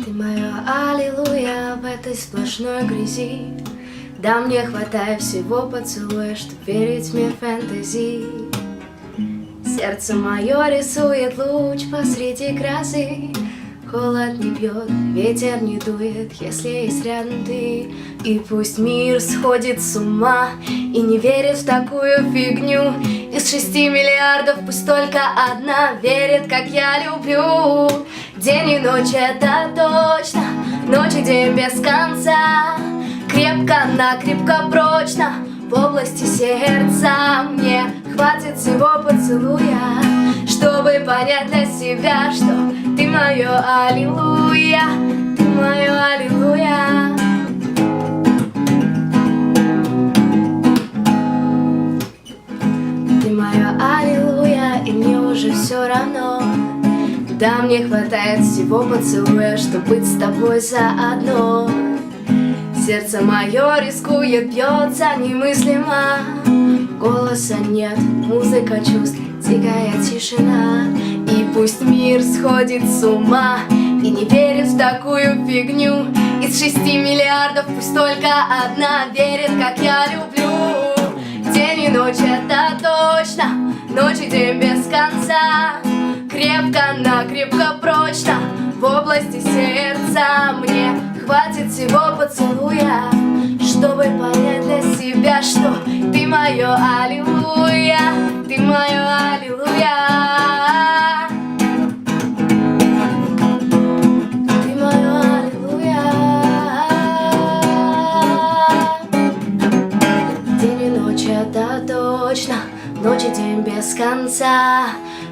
Ты мое аллилуйя в этой сплошной грязи. Да, мне хватает всего поцелуя, чтоб верить в мир фэнтези. Сердце мое рисует луч посреди грозы. Холод не бьет, ветер не дует, если есть рядом ты. И пусть мир сходит с ума и не верит в такую фигню. Из 6 миллиардов пусть только одна верит, как я люблю. День и ночь это точно, ночь и день без конца. Крепко-накрепко прочно в области сердца. Мне хватит всего поцелуя, чтобы понять для себя, что ты мое аллилуйя, ты мое аллилуйя. Ты мое аллилуйя, и мне уже все равно. Да, мне хватает всего поцелуя, чтобы быть с тобой заодно. Сердце мое рискует, бьется немыслимо. Голоса нет, музыка чувств, дикая тишина. И пусть мир сходит с ума и не верит в такую фигню. Из 6 миллиардов пусть только одна верит, как я люблю. День и ночь это точно, ночь и день без конца. Крепко-накрепко прочно в области сердца. Мне хватит всего поцелуя, чтобы понять для себя, что ты мое аллилуйя, ты мое аллилуйя. Ты мое аллилуйя. День и ночь это точно, ночь и день без конца.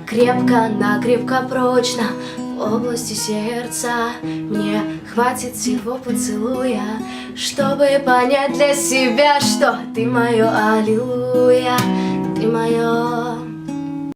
Крепко-накрепко прочно в области сердца. Мне хватит всего поцелуя, чтобы понять для себя, что ты мое аллилуйя, ты мое